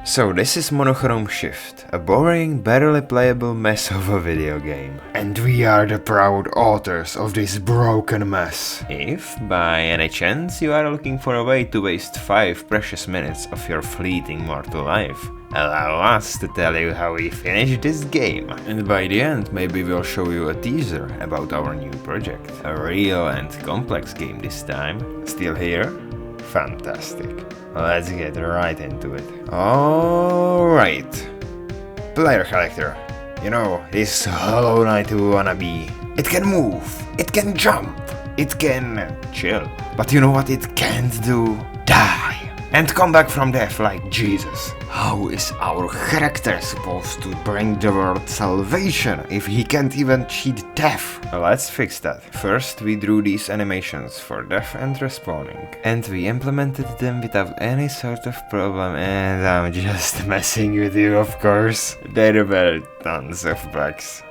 So this is Monochrome Shift, a boring, barely playable mess of a video game. And we are the proud authors of this broken mess. If, by any chance, you are looking for a way to waste 5 precious minutes of your fleeting mortal life, allow us to tell you how we finished this game. And by the end, maybe we'll show you a teaser about our new project. A real and complex game this time. Still here? Fantastic. Let's get right into it. Alright. Player character. You know, this Hollow Knight wannabe. It can move, it can jump, it can chill. But you know what it can't do? Die. And come back from death like Jesus. How is our character supposed to bring the world salvation if he can't even cheat death? Let's fix that. First we drew these animations for death and respawning. And we implemented them without any sort of problem, and I'm just messing with you, of course. There were tons of bugs.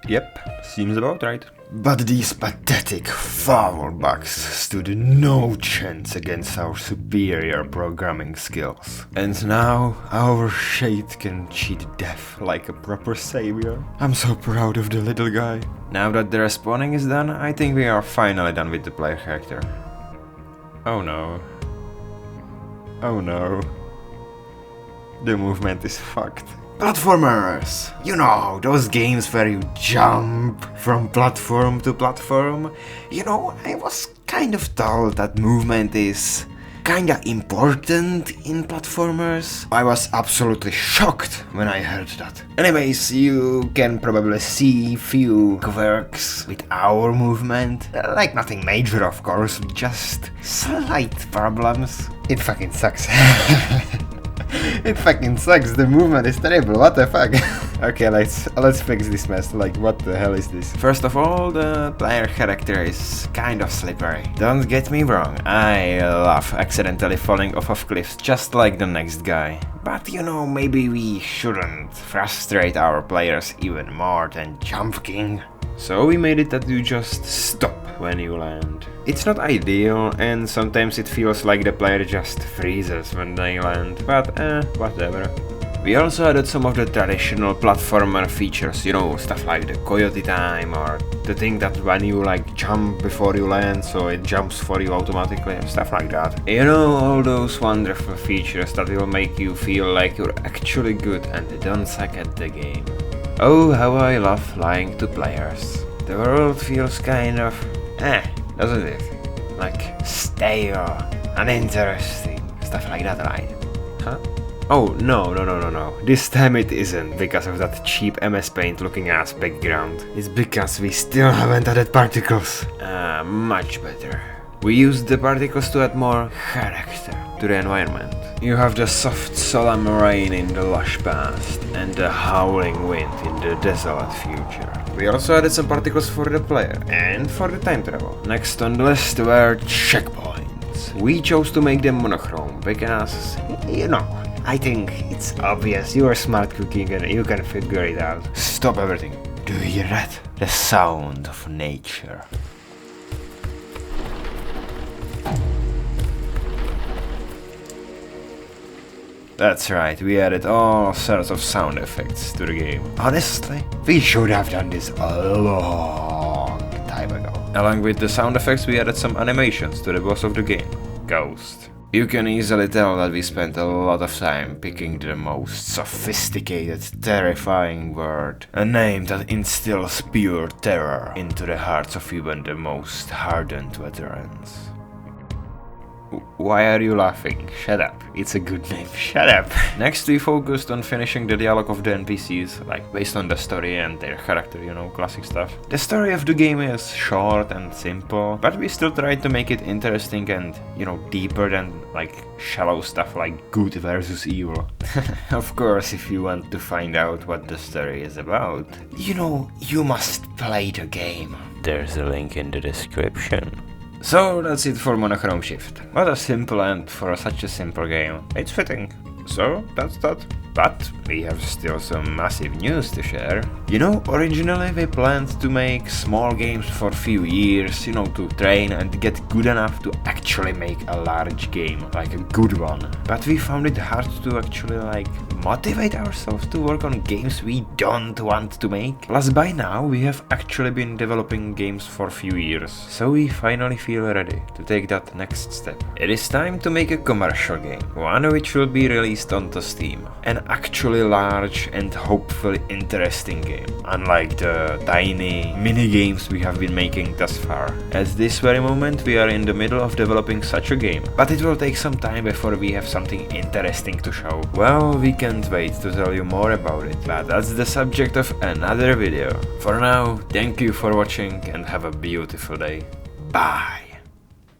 Yep, seems about right. But these pathetic, foul bugs stood no chance against our superior programming skills. And now, our shade can cheat death like a proper savior. I'm so proud of the little guy. Now that the respawning is done, I think we are finally done with the player character. Oh no. Oh no. The movement is fucked. Platformers! You know, those games where you jump from platform to platform. You know, I was kind of told that movement is kinda important in platformers. I was absolutely shocked when I heard that. Anyways, you can probably see few quirks with our movement. Like nothing major, of course, just slight problems. It fucking sucks. It fucking sucks, the movement is terrible, what the fuck? Okay, let's fix this mess, like what the hell is this? First of all, the player character is kind of slippery. Don't get me wrong, I love accidentally falling off of cliffs just like the next guy. But you know, maybe we shouldn't frustrate our players even more than Jump King. So we made it that you just stop when you land. It's not ideal, and sometimes it feels like the player just freezes when they land, but whatever. We also added some of the traditional platformer features, you know, stuff like the coyote time, or the thing that when you like jump before you land, so it jumps for you automatically, stuff like that. You know, all those wonderful features that will make you feel like you're actually good and don't suck at the game. Oh, how I love lying to players. The world feels kind of doesn't it? Like stale, uninteresting, stuff like that, right? Huh? Oh, no. This time it isn't because of that cheap MS Paint looking ass background. It's because we still haven't added particles. Much better. We used the particles to add more character to the environment. You have the soft solemn rain in the lush past and the howling wind in the desolate future. We also added some particles for the player and for the time travel. Next on the list were checkpoints. We chose to make them monochrome because, you know, I think it's obvious you're a smart cookie and you can figure it out. Stop everything. Do you hear that? The sound of nature. That's right, we added all sorts of sound effects to the game. Honestly, we should have done this a long time ago. Along with the sound effects, we added some animations to the boss of the game, Ghost. You can easily tell that we spent a lot of time picking the most sophisticated, terrifying word, a name that instills pure terror into the hearts of even the most hardened veterans. Why are you laughing? Shut up. It's a good name. Shut up. Next we focused on finishing the dialogue of the NPCs, like based on the story and their character, you know, classic stuff. The story of the game is short and simple, but we still tried to make it interesting and, you know, deeper than like shallow stuff like good versus evil. Of course, if you want to find out what the story is about, you know, you must play the game. There's a link in the description. So that's it for Monochrome Shift. What a simple end for such a simple game. It's fitting. So that's that. But we have still some massive news to share. You know, originally we planned to make small games for a few years, you know, to train and get good enough to actually make a large game, like a good one. But we found it hard to actually like motivate ourselves to work on games we don't want to make. Plus by now we have actually been developing games for a few years, so we finally feel ready to take that next step. It is time to make a commercial game, one which will be released onto Steam. An actually large and hopefully interesting game, unlike the tiny mini games we have been making thus far. At this very moment we are in the middle of developing such a game, but it will take some time before we have something interesting to show. Well, we can't wait to tell you more about it, but that's the subject of another video. For now, thank you for watching and have a beautiful day. Bye!